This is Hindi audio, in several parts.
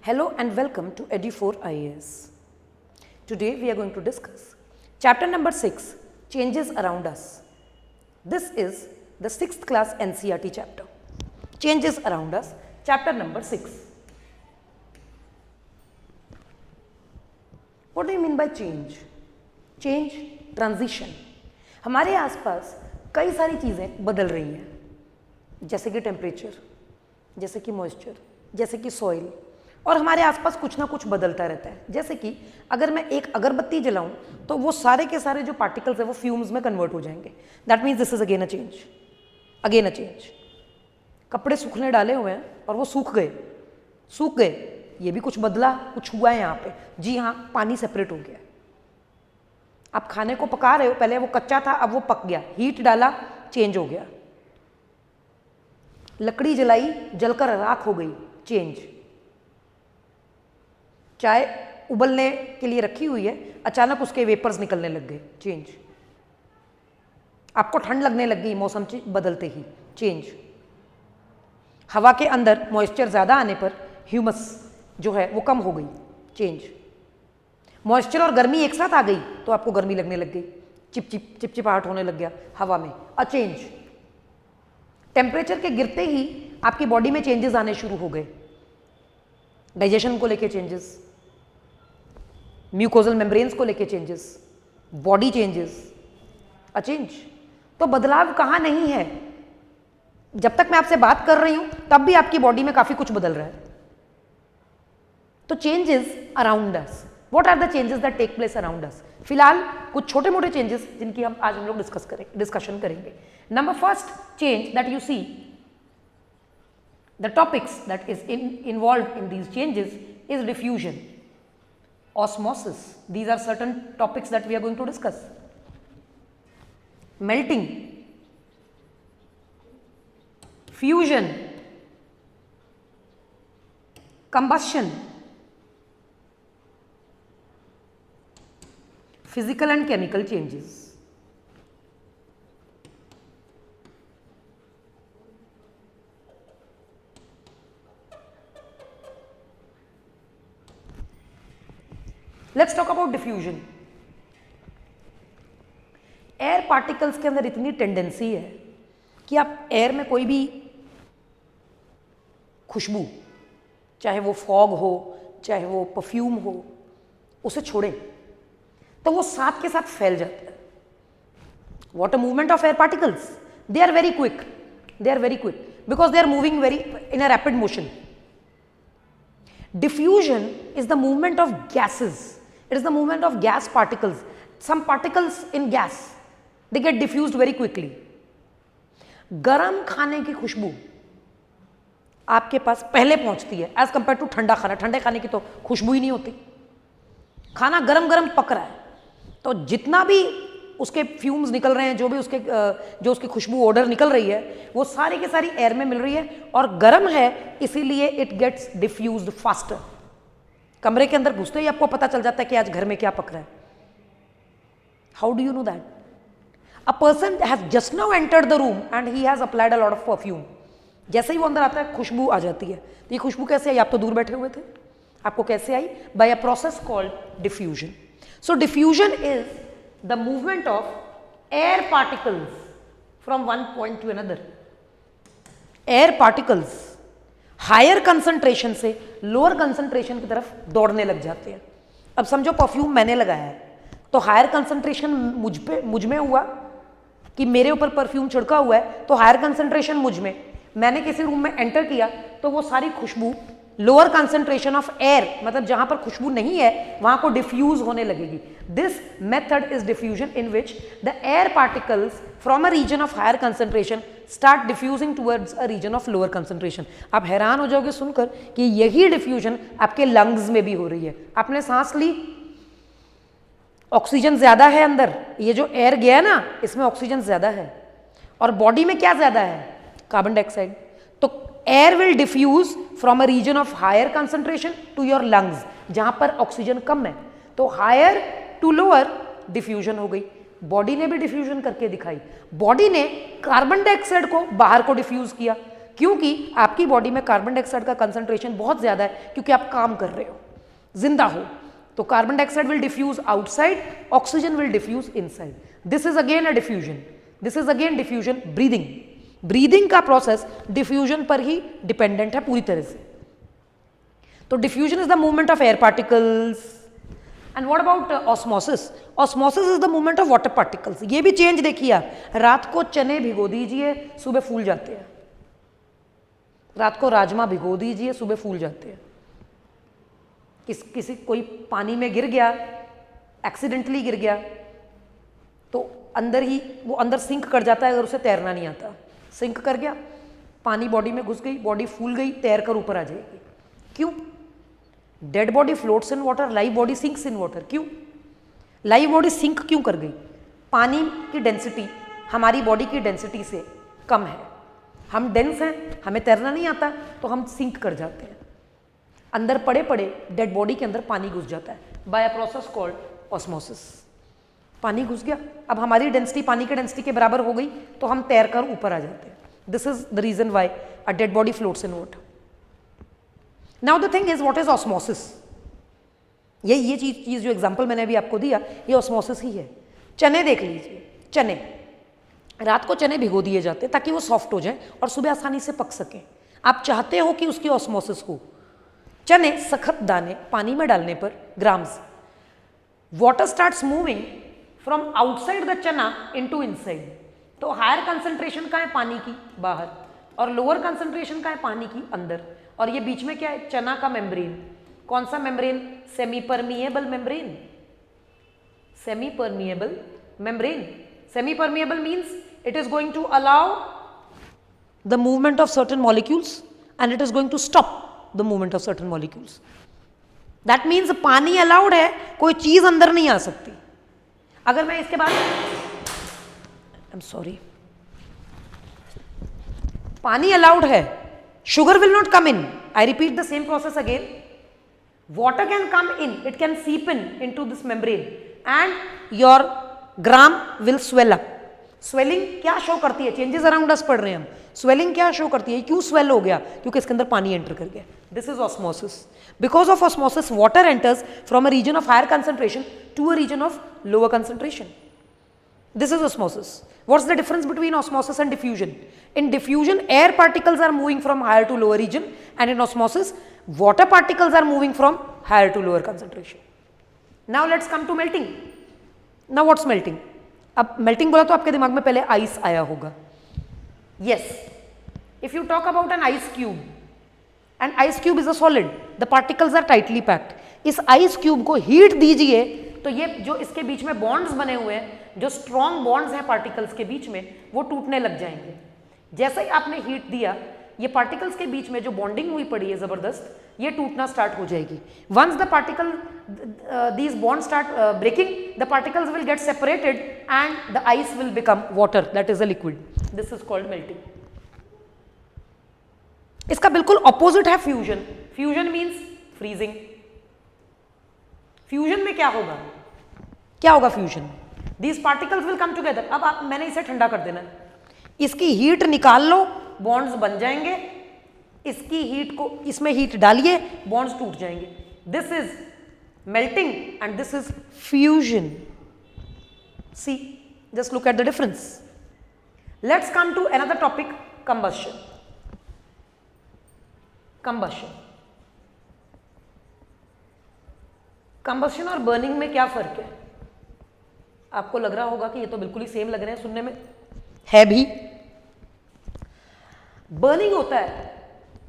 Hello and welcome to Edu4IAS. Today we are going to discuss chapter number 6, Changes Around Us. This is the 6th class NCERT chapter. Changes Around Us, chapter number 6. What do you mean by change? Change, transition. हमारे आसपास कई सारी चीज़ें बदल रही हैं, जैसे कि टेम्परेचर, जैसे कि मॉइस्चर, जैसे कि सॉइल, और हमारे आसपास कुछ ना कुछ बदलता रहता है। जैसे कि अगर मैं एक अगरबत्ती जलाऊं तो वो सारे के सारे जो पार्टिकल्स है वो फ्यूम्स में कन्वर्ट हो जाएंगे। That means this is again a change, again a change. कपड़े सूखने डाले हुए हैं और वो सूख गए, ये भी कुछ बदला, कुछ हुआ है यहाँ पे। जी हाँ, पानी सेपरेट हो गया। आप खाने को पका रहे हो, पहले वो कच्चा था, अब वो पक गया, हीट डाला, चेंज हो गया। लकड़ी जलाई, जलकर राख हो गई, चेंज। चाय उबलने के लिए रखी हुई है, अचानक उसके वेपर्स निकलने लग गए, चेंज। आपको ठंड लगने लग गई मौसम बदलते ही, चेंज। हवा के अंदर मॉइस्चर ज़्यादा आने पर ह्यूमस जो है वो कम हो गई, चेंज। मॉइस्चर और गर्मी एक साथ आ गई तो आपको गर्मी लगने लग गई, चिपचिपाहट होने लग गया हवा में, अ चेंज। टेम्परेचर के गिरते ही आपकी बॉडी में चेंजेस आने शुरू हो गए। डाइजेशन को लेके चेंजेस, म्यूकोजल मेम्ब्रेन्स को लेके changes, body changes, a change. तो बदलाव कहाँ नहीं है? जब तक मैं आपसे बात कर रही हूं तब भी आपकी बॉडी में काफी कुछ बदल रहा है। तो changes around us, what are the changes that take place around us? फिलहाल कुछ छोटे मोटे चेंजेस जिनकी आज हम लोग डिस्कशन करेंगे। Number first change that you see, the topics that is involved in these changes is diffusion, osmosis. These are certain topics that we are going to discuss. Melting, fusion, combustion, physical and chemical changes. Let's talk about diffusion. Air particles के अंदर इतनी टेंडेंसी है कि आप एयर में कोई भी खुशबू, चाहे वो फॉग हो, चाहे वो परफ्यूम हो, उसे छोड़े तो वो साथ के साथ फैल जाता है। What a movement of air particles, they are very quick, because they are moving very in a rapid motion. Diffusion is the movement of gases. It is the movement of gas particles. Some particles in gas, they get diffused very quickly. गरम खाने की खुशबू आपके पास पहले पहुंचती है एज कंपेयर टू ठंडा खाना। ठंडे खाने की तो खुशबू ही नहीं होती। खाना गरम गरम पक रहा है तो जितना भी उसके फ्यूम्स निकल रहे हैं, जो उसकी खुशबू ऑर्डर निकल रही है, वो सारी की सारी एयर में मिल रही है और गर्म है, इसीलिए इट गेट्स डिफ्यूज्ड फास्टर। कमरे के अंदर घुसते ही आपको पता चल जाता है कि आज घर में क्या पक रहा है। How do you know that? A person has just now entered the room and he has applied a lot of perfume. जैसे ही वो अंदर आता है खुशबू आ जाती है। तो ये खुशबू कैसे आई? आप तो दूर बैठे हुए थे, आपको कैसे आई? By a process called diffusion. So diffusion is the movement of air particles from one point to another. Air particles higher concentration से lower concentration की तरफ दौड़ने लग जाते हैं। अब समझो परफ्यूम मैंने लगाया है तो हायर कंसंट्रेशन मुझ में हुआ कि मेरे ऊपर परफ्यूम छिड़का हुआ है, तो हायर कंसंट्रेशन मुझ में। मैंने किसी रूम में एंटर किया तो वो सारी खुशबू लोअर कंसंट्रेशन ऑफ एयर, मतलब जहां पर खुशबू नहीं है वहां को डिफ्यूज होने लगेगी। This method is diffusion in which the air particles from a region of higher concentration start diffusing towards a region of lower concentration. आप हैरान हो जाओगे सुनकर कि यही डिफ्यूजन आपके लंग्स में भी हो रही है। आपने सांस ली, ऑक्सीजन ज्यादा है अंदर, ये जो एयर गया ना इसमें ऑक्सीजन ज्यादा है, और बॉडी में क्या ज्यादा है? Carbon dioxide. तो air will diffuse from a region of higher concentration to your lungs, जहां पर ऑक्सीजन कम है। तो हायर टू लोअर डिफ्यूजन हो गई। बॉडी ने भी डिफ्यूजन करके दिखाई। बॉडी ने कार्बन डाइऑक्साइड को बाहर को डिफ्यूज किया, क्योंकि आपकी बॉडी में कार्बन डाइऑक्साइड का कंसंट्रेशन बहुत ज़्यादा है, क्योंकि आप काम कर रहे हो, जिंदा हो, तो carbon dioxide will diffuse outside, oxygen will diffuse inside. This is again a diffusion. This is again diffusion. Breathing, breathing का प्रोसेस डिफ्यूजन पर ही डिपेंडेंट है पूरी तरह से. तो diffusion is the movement of air particles. And what about osmosis? Osmosis is the movement of water particles. ये भी चेंज देखिए आप, रात को चने भिगो दीजिए, सुबह फूल जाते हैं. रात को राजमा भिगो दीजिए, सुबह फूल जाते हैं. किसी कोई पानी में गिर गया, एक्सीडेंटली गिर गया, तो अंदर ही वो अंदर सिंक कर जाता है अगर उसे तैरना नहीं आता. सिंक कर गया, पानी बॉडी में घुस गई, बॉडी फूल गई, तैर कर ऊपर आ जाएगी. क्यों? Dead body floats in water, live body sinks in water. क्यों? लाइव बॉडी सिंक क्यों कर गई? पानी की डेंसिटी हमारी बॉडी की डेंसिटी से कम है. हम डेंस हैं, हमें तैरना नहीं आता, तो हम सिंक कर जाते हैं. अंदर पड़े पड़े डेड बॉडी के अंदर पानी घुस जाता है by a process called osmosis. पानी घुस गया, अब हमारी डेंसिटी पानी की डेंसिटी के बराबर हो गई, तो हम तैर कर ऊपर आ जाते हैं. This is the reason why a dead body floats in water. Now the thing is what is osmosis? ये चीज जो एग्जांपल मैंने अभी आपको दिया, ये ऑस्मोसिस ही है. चने देख लीजिए, चने रात को चने भिगो दिए जाते हैं ताकि वो सॉफ्ट हो जाए और सुबह आसानी से पक सकें. आप चाहते हो कि उसकी ऑस्मोसिस हो. चने सख्त दाने पानी में डालने पर grams, water starts moving from outside the चना इनटू इनसाइड. तो हायर कंसंट्रेशन का है पानी की बाहर, और लोअर कंसंट्रेशन का है पानी की अंदर. और ये बीच में क्या है? चना का मेम्ब्रेन. कौन सा membrane? Semi permeable membrane. Semi permeable membrane. Semi permeable means it is going to allow the movement of certain molecules and it is going to stop the movement of certain molecules. That means पानी allowed है, कोई चीज अंदर नहीं आ सकती. अगर मैं इसके बाद I'm sorry, पानी allowed है, sugar will not come in. I repeat the same process again. Water can come in, it can seep in into this membrane and your gram will swell up. Swelling क्या शो करती है? चेंजेस अराउंड अस पढ़ रहे हैं हम. स्वेलिंग क्या शो करती है? क्यों स्वेल हो गया? क्योंकि इसके अंदर पानी एंटर कर गया. This is osmosis. Because of osmosis water enters from a region of higher concentration to a region of lower concentration. This is osmosis. What's the difference between osmosis and diffusion? In diffusion air particles are moving from higher to lower region, and in osmosis water particles are moving from higher to lower concentration. Now let's come to melting. Now what's melting? अब मेल्टिंग बोला तो आपके दिमाग में पहले आइस आया होगा. Yes, if you talk about an ice cube, and ice cube is a solid, the particles are tightly packed. इस आइस क्यूब को हीट दीजिए तो ये जो इसके बीच में बॉन्ड्स बने हुए हैं, जो स्ट्रॉन्ग बॉन्ड्स हैं पार्टिकल्स के बीच में, वो टूटने लग जाएंगे. जैसे ही आपने हीट दिया, ये पार्टिकल्स के बीच में जो बॉन्डिंग हुई पड़ी है जबरदस्त, ये टूटना स्टार्ट हो जाएगी. Once the particle these bonds start breaking, the particles will get separated and the ice will become water, that is a liquid. This is called melting. इसका बिल्कुल ऑपोजिट है fusion. Fusion means freezing. Fusion में क्या होगा? क्या होगा fusion? These particles will come together. अब मैंने इसे ठंडा कर देना, इसकी हीट निकाल लो, बॉन्ड्स बन जाएंगे. इसकी हीट को इसमें हीट डालिए, बॉन्ड्स टूट जाएंगे. This is melting and this is fusion. See, just look at the difference. Let's come to another topic, combustion. Combustion. Combustion और burning में क्या फर्क है? आपको लग रहा होगा कि ये तो बिल्कुल ही सेम लग रहे हैं सुनने में, है भी. बर्निंग होता है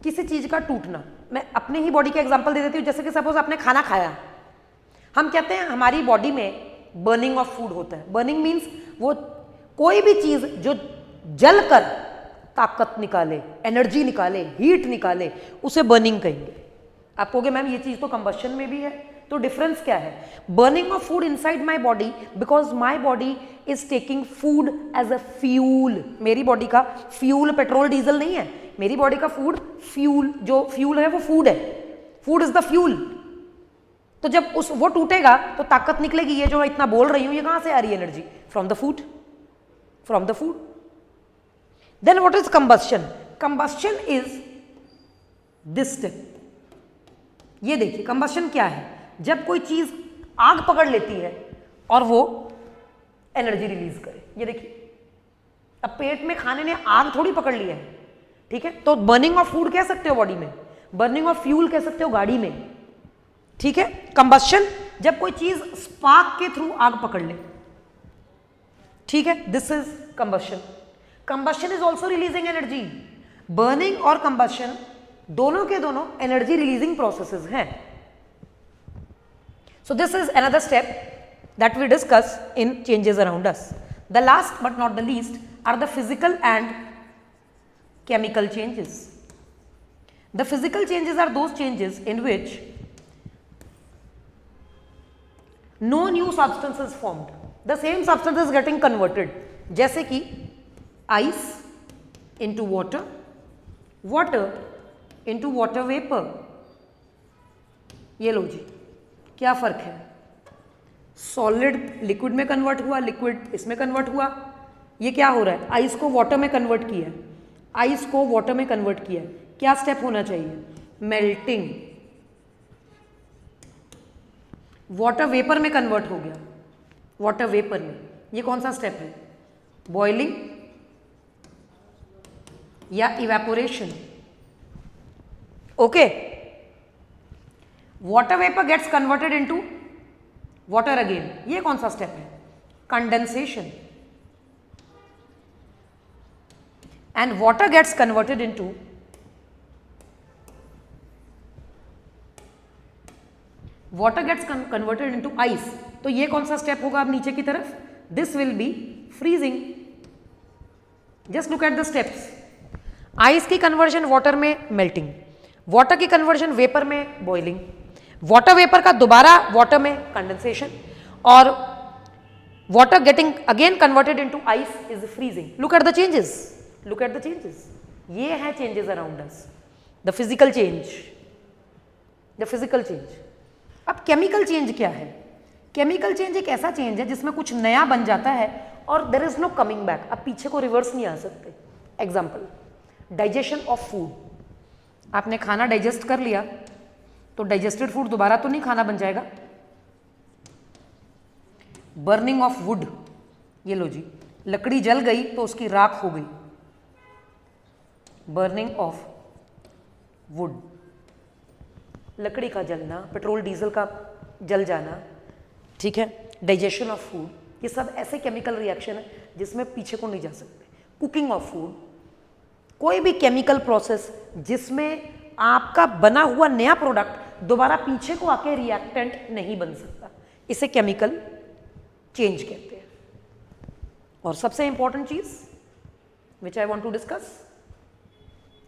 किसी चीज का टूटना. मैं अपने ही बॉडी का एग्जांपल दे देती हूँ. जैसे कि सपोज आपने खाना खाया, हम कहते हैं हमारी बॉडी में बर्निंग ऑफ फूड होता है. बर्निंग मीन्स वो कोई भी चीज जो जलकर ताकत निकाले, एनर्जी निकाले, हीट निकाले, उसे बर्निंग कहेंगे. आप कहोगे मैम ये चीज तो कंबशन में भी है, तो डिफरेंस क्या है? Burning of food inside my body, because my body is taking food as a fuel. मेरी बॉडी का फ्यूल पेट्रोल डीजल नहीं है. मेरी बॉडी का फूड फ्यूल, जो फ्यूल है वो फूड है. Food is the fuel. तो जब वो टूटेगा तो ताकत निकलेगी. ये जो मैं इतना बोल रही हूं, ये कहां से आ रही है energy? From the food. From the food. Then what is combustion? Combustion is this step. ये देखिए कंबस्शन क्या है, जब कोई चीज आग पकड़ लेती है और वो एनर्जी रिलीज करे. ये देखिए अब पेट में खाने ने आग थोड़ी पकड़ लिया है, ठीक है, तो बर्निंग ऑफ फूड कह सकते हो बॉडी में, बर्निंग ऑफ फ्यूल कह सकते हो गाड़ी में, ठीक है. कंबस्शन जब कोई चीज स्पार्क के थ्रू आग पकड़ ले, ठीक है, this is combustion. Combustion is also releasing energy. Burning और कंबस्शन दोनों के दोनों एनर्जी रिलीजिंग प्रोसेसेस हैं. So this is another step that we discuss in changes around us. The last but not the least are the physical and chemical changes. The physical changes are those changes in which no new substance is formed. The same substance is getting converted. जैसे कि ice into water, water into water vapor. ये लो जी, क्या फर्क है? सॉलिड लिक्विड में कन्वर्ट हुआ, लिक्विड इसमें कन्वर्ट हुआ. ये क्या हो रहा है? आइस को वाटर में कन्वर्ट किया है, आइस को वाटर में कन्वर्ट किया है. क्या स्टेप होना चाहिए? मेल्टिंग. वाटर वेपर में कन्वर्ट हो गया, वाटर वेपर में. ये कौन सा स्टेप है? बॉइलिंग या evaporation. Okay, water vapour gets converted into water again. ये कौन सा स्टेप है? Condensation. And water gets converted into ice. तो ये कौन सा स्टेप होगा अब नीचे की तरफ? This will be freezing. Just look at the steps. Ice की कन्वर्जन वाटर में मेल्टिंग, वाटर की कन्वर्जन वेपर में बॉइलिंग, वाटर वेपर का दोबारा वाटर में कंडेंसेशन, और water getting again converted into ice is freezing. Look at the changes. Look at the changes. ये है changes around us. The physical change. The physical change. अब chemical change क्या है? Chemical change एक ऐसा change है जिसमें कुछ नया बन जाता है और there is no coming back. अब पीछे को reverse नहीं आ सकते. Example, digestion of food. आपने खाना digest कर लिया तो digested food दोबारा तो नहीं खाना बन जाएगा. Burning of wood. ये लो जी, लकड़ी जल गई तो उसकी राख हो गई. बर्निंग ऑफ वुड, लकड़ी का जलना, पेट्रोल डीजल का जल जाना, ठीक है. डाइजेशन ऑफ फूड, ये सब ऐसे केमिकल रिएक्शन है जिसमें पीछे को नहीं जा सकते. कुकिंग ऑफ फूड, कोई भी केमिकल प्रोसेस जिसमें आपका बना हुआ नया प्रोडक्ट दोबारा पीछे को आके रिएक्टेंट नहीं बन सकता, इसे केमिकल चेंज कहते हैं. और सबसे इंपॉर्टेंट चीज विच आई वांट टू डिस्कस,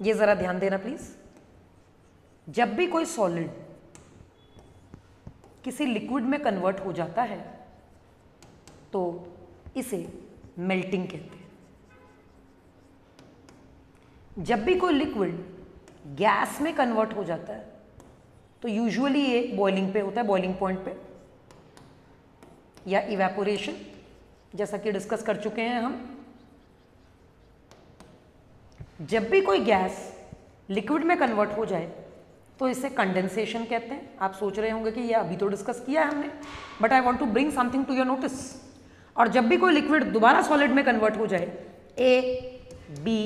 ये जरा ध्यान देना प्लीज. जब भी कोई सॉलिड किसी लिक्विड में कन्वर्ट हो जाता है तो इसे मेल्टिंग कहते हैं. जब भी कोई लिक्विड गैस में कन्वर्ट हो जाता है तो यूजुअली ये बॉइलिंग पे होता है, बॉइलिंग पॉइंट पे, या इवेपोरेशन जैसा कि डिस्कस कर चुके हैं हम. जब भी कोई गैस लिक्विड में कन्वर्ट हो जाए तो इसे कंडेंसेशन कहते हैं. आप सोच रहे होंगे कि ये अभी तो डिस्कस किया है हमने, but I want to bring something to your notice. और जब भी कोई लिक्विड दोबारा सॉलिड में कन्वर्ट हो जाए, A B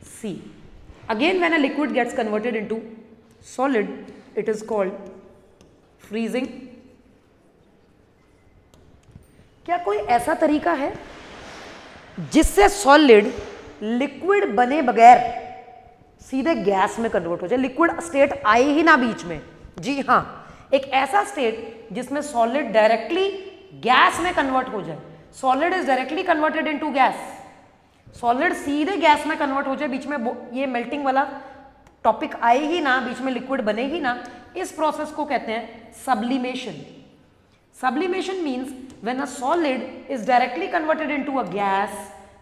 C, again when a liquid gets converted into solid it is called freezing. क्या कोई ऐसा तरीका है जिससे सॉलिड लिक्विड बने बगैर सीधे गैस में कन्वर्ट हो जाए, लिक्विड स्टेट आए ही ना बीच में? जी हाँ, एक ऐसा स्टेट जिसमें सॉलिड डायरेक्टली गैस में कन्वर्ट हो जाए. Solid is directly converted into gas, solid सीधे गैस में कन्वर्ट हो जाए, बीच में ये मेल्टिंग वाला टॉपिक आए ही ना, बीच में लिक्विड बने ही ना. इस प्रोसेस को कहते हैं sublimation. Sublimation means when a solid is directly converted into a gas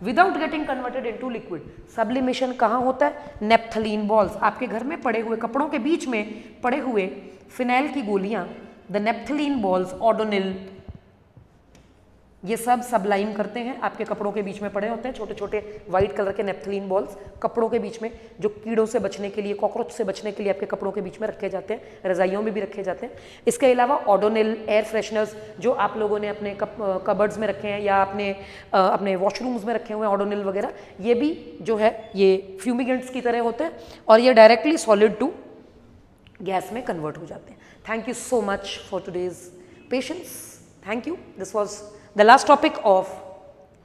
without getting converted into liquid. Sublimation कहाँ होता है? Naphthalene balls. आपके घर में पड़े हुए कपड़ों के बीच में पड़े हुए फिनाइल की गोलियां, द नेप्थलीन बॉल्स, ऑडोनिल, ये सब सबलाइम करते हैं, आपके कपड़ों के बीच में पड़े होते हैं छोटे छोटे वाइट कलर के नेप्थलीन बॉल्स, कपड़ों के बीच में, जो कीड़ों से बचने के लिए, कॉकरोच से बचने के लिए आपके कपड़ों के बीच में रखे जाते हैं, रजाइयों में भी रखे जाते हैं। इसके अलावा ओडोनिल एयर फ्रेशनर्स जो आप लोगों ने अपने कबर्ड्स में रखे हैं या अपने वॉशरूम्स में रखे हुए हैं, ओडोनिल वगैरह, ये भी जो है ये फ्यूमिगेंट्स की तरह होते हैं और ये डायरेक्टली सॉलिड टू गैस में कन्वर्ट हो जाते हैं। Thank you so much for today's patience. Thank you. This was the last topic of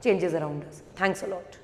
changes around us. Thanks a lot.